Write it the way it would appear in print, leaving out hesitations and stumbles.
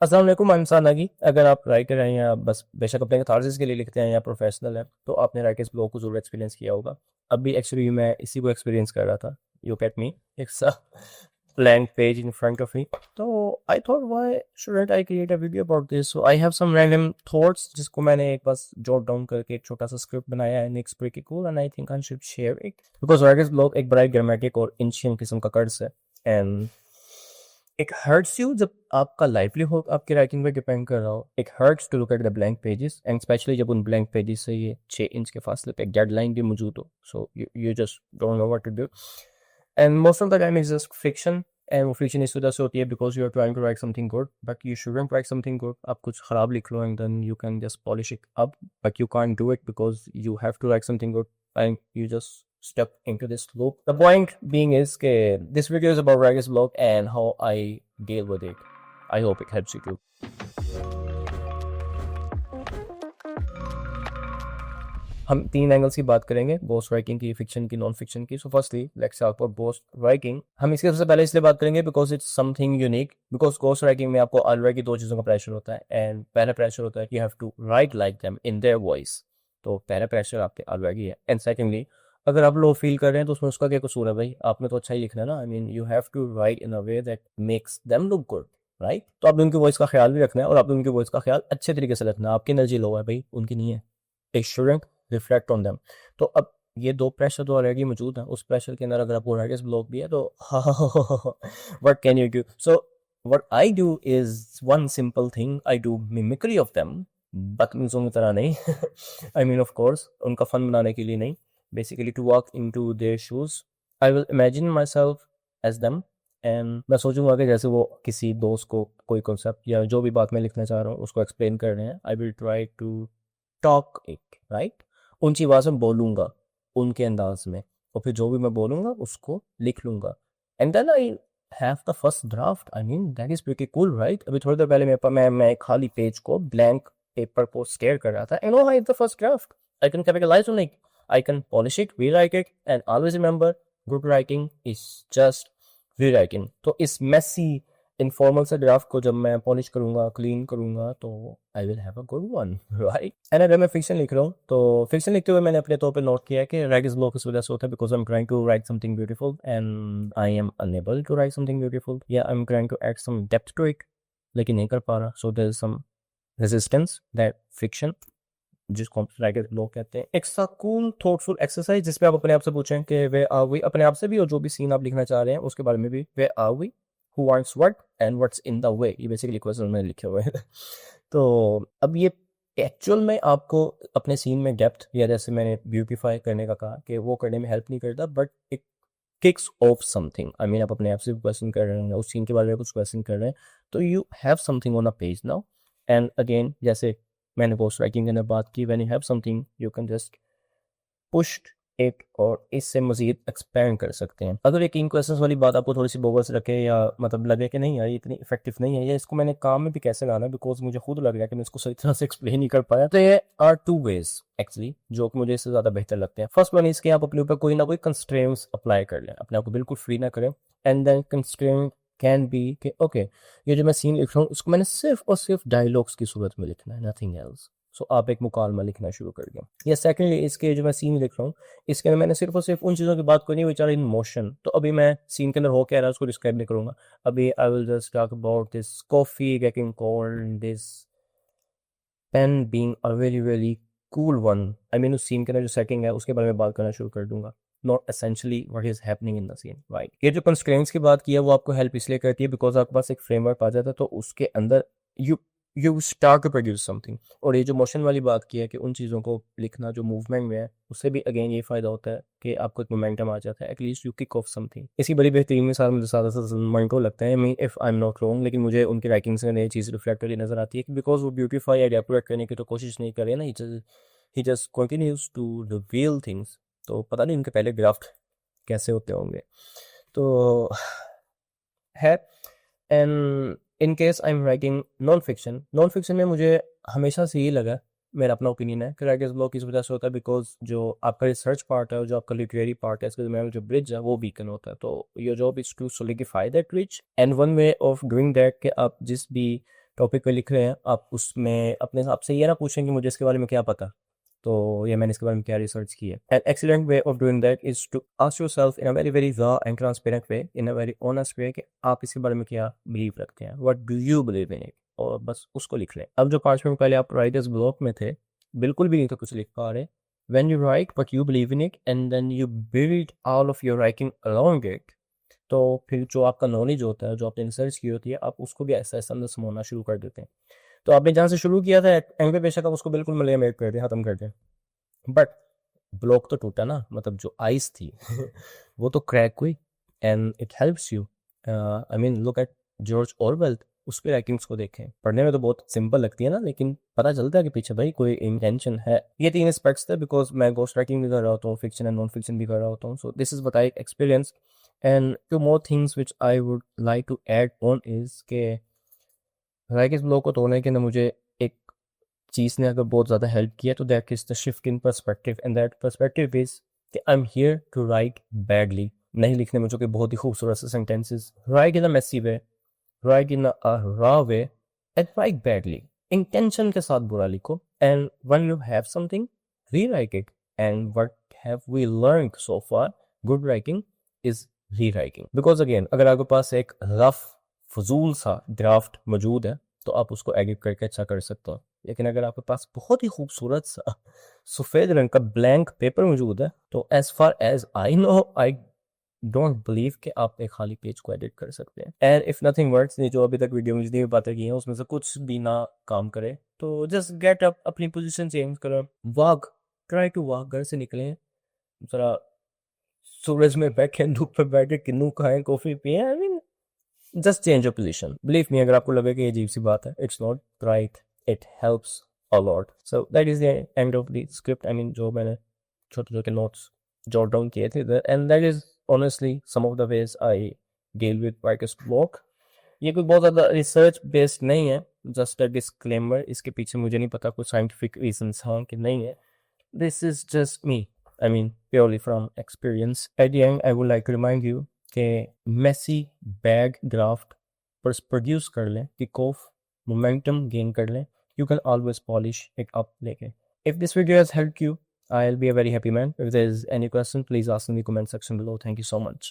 अस्सलाम वालेकुम, मैं इंसान आगी। अगर आप राइटर हैं या बस बेशक अपने थार्सिस के लिए लिखते हैं या प्रोफेशनल हैं, तो आपने राइटर्स ब्लॉग को ज़रूर एक्सपीरियंस किया होगा। अभी एक्चुअली मैं इसी को एक्सपीरियंस कर रहा था। You get me, it's a blank page in front of me. So I thought, why shouldn't I create a video about this? So I have some random thoughts जिसको मैंने एक बस jot down करके एक छोटा सा स्क्रिप्ट बनाया है, it's pretty cool and I think I should share it because writer's block एक बड़ा ग्रामेटिक और ancient किस्म का कर्ज है and it hurts you जब आपका livelihood आपकी राइटिंग पे डिपेंड कर रहा हो। It hurts to look at the blank pages and especially जब उन blank pages से ये 6 इंच के फासले पे एक डेडलाइन भी मौजूद हो, so you just don't know what to do. And most of the time it's just fiction and वो fiction इस वजह से होती है because you are trying to write something good but you shouldn't write something good. आप कुछ खराब लिख लो and then you can just polish it up but you can't do it because you have to write something good and you just stuck into this loop. The point being is के this video is about writer's block and how I deal with it. I hope it helps you too. हम 3 angles की बात करेंगे, ghost writing की, fiction की, non fiction की। So firstly let's talk about ghost writing. हम इसके सबसे पहले इसलिए बात करेंगे because it's something unique. Because ghost writing में आपको ऑलरेडी 2 चीज़ों का प्रेशर होता है एंड पहला प्रेशर होता है कि you have to write like them in their voice. तो पहला प्रेशर आपके ऑलरेडी है। एंड सेकेंडली अगर आप लो फील कर रहे हैं तो उसमें उसका क्या कसूर है भाई, आपने तो अच्छा ही लिखना है ना। I mean you have to write in a way that makes them look good, right. तो आपने उनकी वॉइस का ख्याल भी रखना है और आपने उनकी वॉइस का ख्याल अच्छे तरीके से रखना है। आपकी एनर्जी लो है भाई, उनकी नहीं है। It shouldn't reflect on them. तो अब ये 2 प्रेशर तो ऑलरेडी मौजूद हैं। उस प्रेशर के अंदर अगर आपको राइटर्स ब्लॉक भी है तो what can you do? So what I do is one simple thing, I do mimicry of them. बदतमीजों की तरह नहीं। आई मीन ऑफ कोर्स उनका फन बनाने के लिए नहीं, basically to walk into their shoes. I will imagine myself as them and मैं सोचूंगा कि जैसे वो किसी दोस्त को कोई कॉन्सेप्ट या जो भी बात मैं लिखना चाह रहा हूँ उसको एक्सप्लेन कर रहे हैं। I will try to talk it, right. ऊंची आवाज़ में बोलूँगा उनके अंदाज में और फिर जो भी मैं बोलूँगा उसको लिख लूँगा and then I have the first draft. I mean that is pretty cool, right. अभी थोड़ी देर पहले मैं खाली पेज को, ब्लैंक पेपर को स्टेयर कर रहा था and no, I the first draft. I can capitalize on it, I can polish it, rewrite it and always remember good writing is just rewriting. तो इस मेसी इनफॉर्मल से draft को जब मैं पॉलिश करूंगा, क्लीन करूंगा, तो I will have a good one, right. And अगर मैं फिक्शन लिख रहा हूँ तो फिक्शन लिखते हुए मैंने अपने तौर पे नोट किया है कि राइटर्स ब्लॉक इस वजह से होता है because I am trying to write something beautiful and I am unable to write something beautiful, या I am trying to add some depth to it लेकिन नहीं कर पा रहा। So there is some resistance that fiction, जिसको हम writers block कहते हैं। एक सा कूल थॉटफुल एक्सरसाइज जिसपे आप अपने आप से पूछें कि वे आर वी, अपने आप से भी और जो भी सीन आप लिखना चाह रहे हैं उसके बारे में भी, where are we, who wants what and what's in the way, ये बेसिकली क्वेश्चन मैंने लिखे हुए हैं। तो अब ये एक्चुअल में आपको अपने सीन में डेप्थ या जैसे मैंने ब्यूटीफाई करने का कहा कि वो करने में हेल्प नहीं करता but it kicks of something. I mean आप अपने आप से क्वेश्चन कर रहे हैं, उस सीन के बारे में कुछ क्वेश्चन कर रहे हैं, तो you have something on a page now. And again जैसे मैंने पोस्ट राइटिंग के अंदर बात की, when you have something you can just push एक और इससे मजीद एक्सपेंड कर सकते हैं। अगर एक इन क्वेश्चंस वाली बात आपको थोड़ी सी बोगस रखे या मतलब लगे कि नहीं यार ये इतनी इफेक्टिव नहीं है या इसको मैंने काम में भी कैसे लाना है, बिकॉज मुझे खुद लग रहा है कि मैं इसको सही तरह से एक्सप्लेन नहीं कर पाया, तो ये आर 2 वेज एक्चुअली जो कि मुझे इससे ज़्यादा बेहतर लगते हैं। फर्स्ट वन इसके आप अपने ऊपर कोई ना कोई कंस्ट्रेंट्स अप्लाई कर लें, अपने आप को बिल्कुल फ्री ना करें। And then constraint can be कि ओके ये जो मैं सीन लिख रहा हूँ उसको मैंने सिर्फ और सिर्फ डायलॉग्स की सूरत में लिखना है, नथिंग एल्स। सो आप एक मुकालमा लिखना शुरू कर दिया। या सेकेंडली इसके जो मैं सीन लिख रहा हूँ इसके अंदर मैंने सिर्फ और सिर्फ उन चीज़ों की बात करनी है विच आर इन मोशन। तो अभी मैं सीन के अंदर हो क्या रहा है उसको डिस्क्राइब नहीं करूँगा। अभी I will just talk about this coffee getting cold, this pen being a very very cool one. I mean उस सीन के अंदर जो सेटिंग है उसके बारे में बात करना शुरू कर दूंगा, not essentially what is happening in the scene, right. ये जो कंस्ट्रेंट्स की बात की है वो आपको हेल्प इसलिए करती है बिकॉज आपके पास एक फ्रेमवर्क आ जाता है तो उसके अंदर you start to produce something. और ये जो मोशन वाली बात की है कि उन चीज़ों को लिखना जो मूवमेंट में है, उससे भी अगेन ये फ़ायदा होता है कि आपको एक मोमेंटम आ जाता है, at least you kick off something. इसकी बड़ी बेहतरीन मिसाल मुझे ज़्यादा से सलमान को लगता है, I mean if I am not wrong, लेकिन मुझे उनकी राइटिंग से नई चीज़ रिफ्लेक्ट होती नज़र आती है कि बिकॉज वो ब्यूटीफाई या डेकोरेट करने की तो कोशिश नहीं करे ना, he just continues to reveal things. तो पता नहीं उनके पहले ड्राफ्ट कैसे होते होंगे, तो है। And in case I am writing non fiction में मुझे हमेशा से ये लगा, मेरा अपना ओपिनियन है कि राइटर्स ब्लॉक इस वजह से होता है बिकॉज जो आपका रिसर्च पार्ट है और जो आपका लिटरेरी पार्ट है इसके दरमियान जो ब्रिज है वो वीकन होता है। तो your job is to solidify that bridge and one way of doing that कि आप जिस भी टॉपिक पे लिख रहे हैं, आप उसमें अपने हिसाब से ये ना पूछें कि मुझे इसके बारे में क्या पता, तो ये मैंने इसके बारे में क्या रिसर्च की है. An excellent way of doing that is to ask yourself in a very very raw and transparent way, in a very honest way, कि आप इसके बारे में क्या बिलीव रखते हैं, what do you believe in it, और बस उसको लिख लें. अब जो 5 मिनट पहले आप राइटर्स ब्लॉक में थे, बिल्कुल भी नहीं तो कुछ लिख पा रहे. When you write what you believe in it and then you build all of your writing along it, तो फिर जो आपका नॉलेज होता है, जो आपने रिसर्च की होती है, आप उसको भी ऐसा ऐसा अंदर समाना शुरू कर देते हैं. तो आपने जहाँ से शुरू किया था एंड पे बेशक आप उसको बिल्कुल मलेमेट कर दें, ख़त्म कर दें, बट ब्लॉक तो टूटा ना, मतलब जो आइस थी वो तो क्रैक हुई. And it helps you. I mean look at George Orwell, उसके राइटिंग्स को देखें. पढ़ने में तो बहुत सिंपल लगती है ना, लेकिन पता चलता है कि पीछे भाई कोई इंटेंशन है. ये 3 एस्पेक्ट्स थे, बिकॉज मैं गोस्ट राइटिंग भी कर रहा होता हूँ, फिक्शन एंड नॉन फिक्शन भी कर रहा होता हूँ. So this is what I experience. And two more things which I would like to add on is के राइटिंग ब्लॉक को तोड़ने के अंदर मुझे एक चीज़ ने अगर बहुत ज़्यादा हेल्प किया तो that is the shift in perspective. And that perspective is कि I am here to write badly, नहीं लिखने में जो कि बहुत ही खूबसूरत से sentences. Write in a messy way, write in a raw way, and write badly. Intention के साथ बुरा लिखो. And when you have something, rewrite it. And what have we learn so far, good writing is rewriting. Because again अगर आपके पास एक rough फजूल सा draft मौजूद है तो आप उसको एडिट करके अच्छा कर सकते हो. लेकिन अगर आपके पास बहुत ही खूबसूरत सा सफ़ेद रंग का ब्लैंक पेपर मौजूद है, तो as far as I know, I don't believe कि आप एक खाली पेज को एडिट कर सकते हैं. एंड इफ नथिंग वर्क्स, जो अभी तक वीडियो में जितनी भी बातें की हैं उसमें से कुछ भी ना काम करे, तो जस्ट गेट अप, अपनी पोजीशन चेंज करो, वॉक, ट्राई टू वॉक. घर से निकलें, जरा सूरज में बैठे, धूप पे बैठे, किन्नू खाएं, कॉफी पिए. I mean just change your position. Believe me, अगर आपको लगे कि ये अजीब सी बात है, it's not right, it helps a lot. So that is the end of the script. I mean जो मैंने छोटे छोटे नोट्स जॉट डाउन किए थे, and that is honestly some of the ways I deal with writer's block. ये कोई बहुत ज़्यादा रिसर्च बेस्ड नहीं है, जस्ट अ डिस्क्लेमर. इसके पीछे मुझे नहीं पता कुछ साइंटिफिक रीजंस हाँ कि नहीं है. This is just me. I mean, purely from experience. At the end, I would like to remind you कि messy bag draft पर produce कर लें, kick off, momentum gain कर लें. You can always polish it up later. If this video has helped you, I'll be a very happy man. If there's any question, please ask in the comment section below. Thank you so much.